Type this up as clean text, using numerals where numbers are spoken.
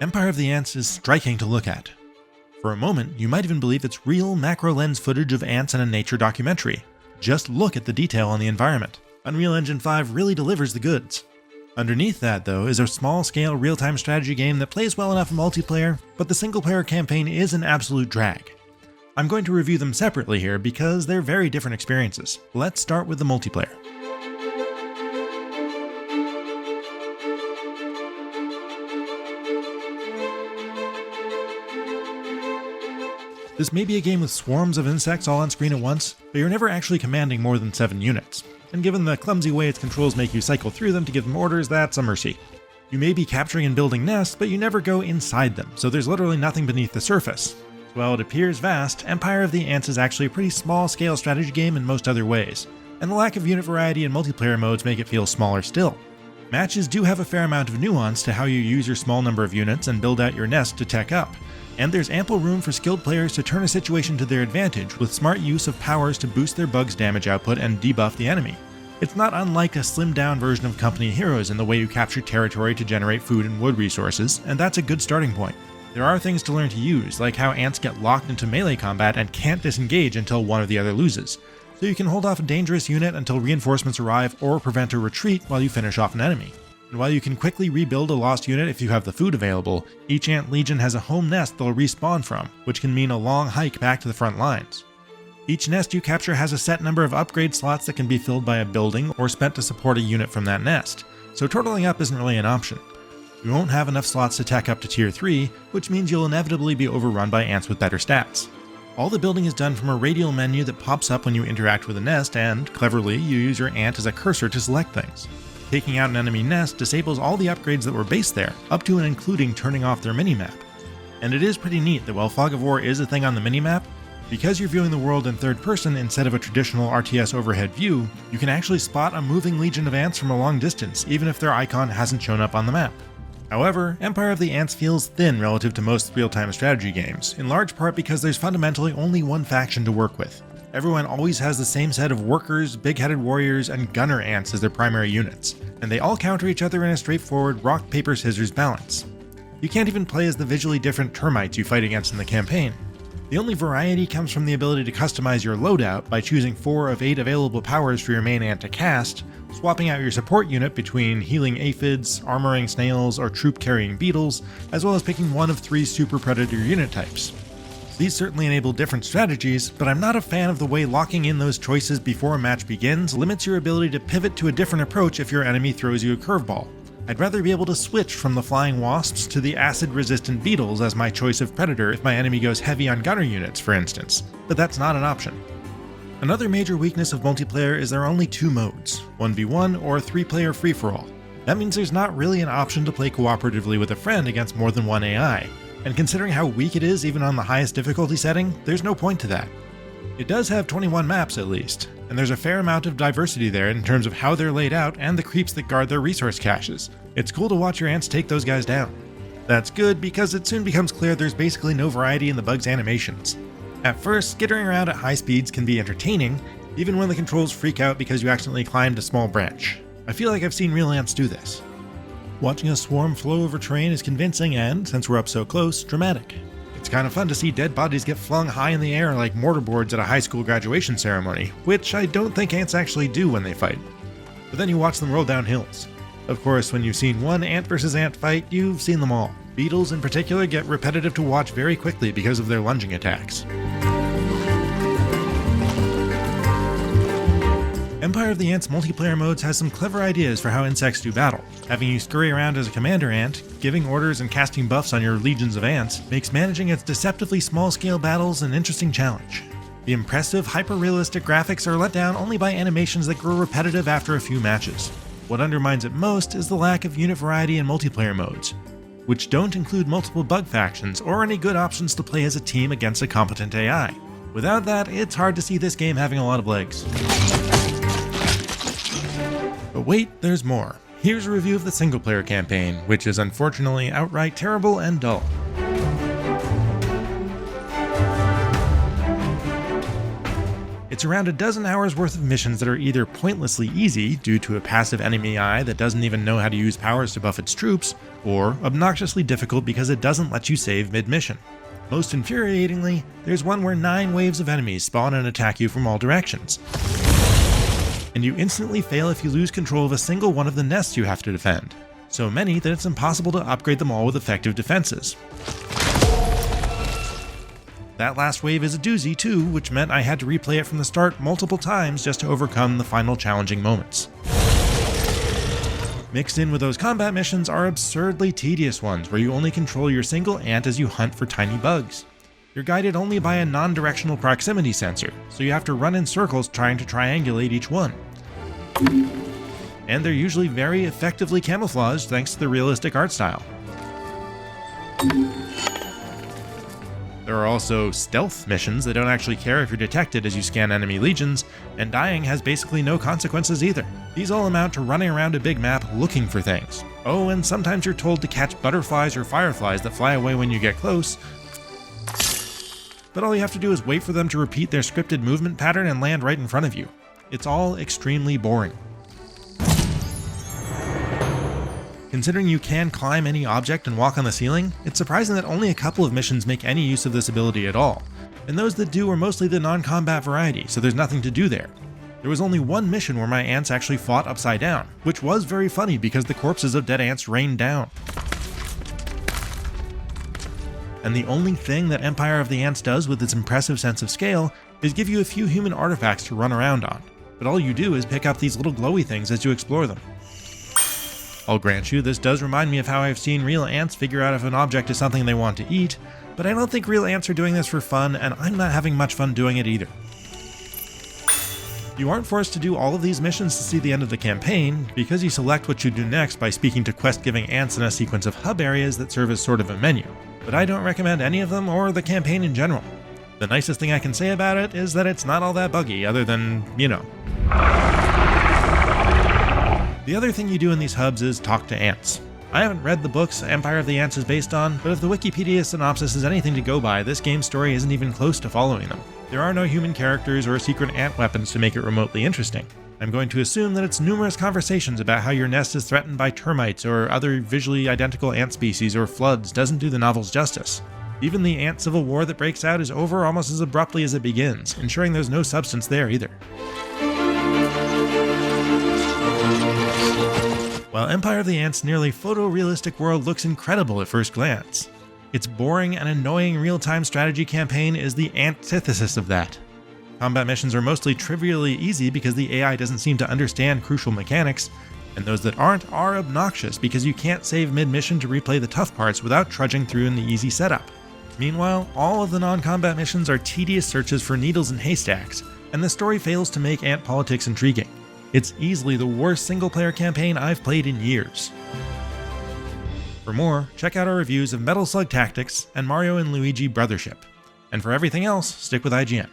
Empire of the Ants is striking to look at. For a moment, you might even believe it's real macro lens footage of ants in a nature documentary. Just look at the detail on the environment. Unreal Engine 5 really delivers the goods. Underneath that, though, is a small-scale real-time strategy game that plays well enough in multiplayer, but the single-player campaign is an absolute drag. I'm going to review them separately here because they're very different experiences. Let's start with the multiplayer. This may be a game with swarms of insects all on screen at once, but you're never actually commanding more than 7 units. And given the clumsy way its controls make you cycle through them to give them orders, that's a mercy. You may be capturing and building nests, but you never go inside them, so there's literally nothing beneath the surface. While it appears vast, Empire of the Ants is actually a pretty small-scale strategy game in most other ways, and the lack of unit variety in multiplayer modes make it feel smaller still. Matches do have a fair amount of nuance to how you use your small number of units and build out your nest to tech up, and there's ample room for skilled players to turn a situation to their advantage with smart use of powers to boost their bugs' damage output and debuff the enemy. It's not unlike a slimmed-down version of Company Heroes in the way you capture territory to generate food and wood resources, and that's a good starting point. There are things to learn to use, like how ants get locked into melee combat and can't disengage until one or the other loses, so you can hold off a dangerous unit until reinforcements arrive or prevent a retreat while you finish off an enemy. And while you can quickly rebuild a lost unit if you have the food available, each ant legion has a home nest they'll respawn from, which can mean a long hike back to the front lines. Each nest you capture has a set number of upgrade slots that can be filled by a building or spent to support a unit from that nest, so totaling up isn't really an option. You won't have enough slots to tech up to tier 3, which means you'll inevitably be overrun by ants with better stats. All the building is done from a radial menu that pops up when you interact with a nest, and, cleverly, you use your ant as a cursor to select things. Taking out an enemy nest disables all the upgrades that were based there, up to and including turning off their minimap. And it is pretty neat that while Fog of War is a thing on the minimap, because you're viewing the world in third person instead of a traditional RTS overhead view, you can actually spot a moving legion of ants from a long distance, even if their icon hasn't shown up on the map. However, Empire of the Ants feels thin relative to most real-time strategy games, in large part because there's fundamentally only one faction to work with. Everyone always has the same set of workers, big-headed warriors, and gunner ants as their primary units, and they all counter each other in a straightforward rock-paper-scissors balance. You can't even play as the visually different termites you fight against in the campaign. The only variety comes from the ability to customize your loadout by choosing 4 of 8 available powers for your main ant to cast, swapping out your support unit between healing aphids, armoring snails, or troop-carrying beetles, as well as picking 1 of 3 super predator unit types. These certainly enable different strategies, but I'm not a fan of the way locking in those choices before a match begins limits your ability to pivot to a different approach if your enemy throws you a curveball. I'd rather be able to switch from the flying wasps to the acid-resistant beetles as my choice of predator if my enemy goes heavy on gunner units, for instance, but that's not an option. Another major weakness of multiplayer is there are only 2 modes, 1v1 or 3-player free-for-all. That means there's not really an option to play cooperatively with a friend against more than one AI, and considering how weak it is even on the highest difficulty setting, there's no point to that. It does have 21 maps at least, and there's a fair amount of diversity there in terms of how they're laid out and the creeps that guard their resource caches. It's cool to watch your ants take those guys down. That's good because it soon becomes clear there's basically no variety in the bugs' animations. At first, skittering around at high speeds can be entertaining, even when the controls freak out because you accidentally climbed a small branch. I feel like I've seen real ants do this. Watching a swarm flow over terrain is convincing and, since we're up so close, dramatic. It's kind of fun to see dead bodies get flung high in the air like mortarboards at a high school graduation ceremony, which I don't think ants actually do when they fight. But then you watch them roll down hills. Of course, when you've seen one ant versus ant fight, you've seen them all. Beetles in particular get repetitive to watch very quickly because of their lunging attacks. Empire of the Ants multiplayer modes has some clever ideas for how insects do battle. Having you scurry around as a commander ant, giving orders and casting buffs on your legions of ants, makes managing its deceptively small-scale battles an interesting challenge. The impressive, hyper-realistic graphics are let down only by animations that grow repetitive after a few matches. What undermines it most is the lack of unit variety in multiplayer modes, which don't include multiple bug factions or any good options to play as a team against a competent AI. Without that, it's hard to see this game having a lot of legs. But wait, there's more. Here's a review of the single-player campaign, which is unfortunately outright terrible and dull. It's around a dozen hours worth of missions that are either pointlessly easy due to a passive enemy eye that doesn't even know how to use powers to buff its troops, or obnoxiously difficult because it doesn't let you save mid-mission. Most infuriatingly, there's one where 9 waves of enemies spawn and attack you from all directions. And you instantly fail if you lose control of a single one of the nests you have to defend. So many that it's impossible to upgrade them all with effective defenses. That last wave is a doozy too, which meant I had to replay it from the start multiple times just to overcome the final challenging moments. Mixed in with those combat missions are absurdly tedious ones where you only control your single ant as you hunt for tiny bugs. You're guided only by a non-directional proximity sensor, so you have to run in circles trying to triangulate each one. And they're usually very effectively camouflaged thanks to the realistic art style. There are also stealth missions that don't actually care if you're detected as you scan enemy legions, and dying has basically no consequences either. These all amount to running around a big map looking for things. Oh, and sometimes you're told to catch butterflies or fireflies that fly away when you get close, but all you have to do is wait for them to repeat their scripted movement pattern and land right in front of you. It's all extremely boring. Considering you can climb any object and walk on the ceiling, it's surprising that only a couple of missions make any use of this ability at all, and those that do are mostly the non-combat variety, so there's nothing to do there. There was only one mission where my ants actually fought upside down, which was very funny because the corpses of dead ants rained down. And the only thing that Empire of the Ants does with its impressive sense of scale is give you a few human artifacts to run around on, but all you do is pick up these little glowy things as you explore them. I'll grant you, this does remind me of how I've seen real ants figure out if an object is something they want to eat, but I don't think real ants are doing this for fun, and I'm not having much fun doing it either. You aren't forced to do all of these missions to see the end of the campaign, because you select what you do next by speaking to quest-giving ants in a sequence of hub areas that serve as sort of a menu, but I don't recommend any of them or the campaign in general. The nicest thing I can say about it is that it's not all that buggy, other than, you know. The other thing you do in these hubs is talk to ants. I haven't read the books Empire of the Ants is based on, but if the Wikipedia synopsis is anything to go by, this game's story isn't even close to following them. There are no human characters or secret ant weapons to make it remotely interesting. I'm going to assume that it's numerous conversations about how your nest is threatened by termites or other visually identical ant species or floods doesn't do the novel's justice. Even the ant civil war that breaks out is over almost as abruptly as it begins, ensuring there's no substance there either. While Empire of the Ants' nearly photorealistic world looks incredible at first glance, its boring and annoying real-time strategy campaign is the antithesis of that. Combat missions are mostly trivially easy because the AI doesn't seem to understand crucial mechanics, and those that aren't are obnoxious because you can't save mid-mission to replay the tough parts without trudging through in the easy setup. Meanwhile, all of the non-combat missions are tedious searches for needles and haystacks, and the story fails to make ant politics intriguing. It's easily the worst single-player campaign I've played in years. For more, check out our reviews of Metal Slug Tactics and Mario & Luigi Brothership. And for everything else, stick with IGN.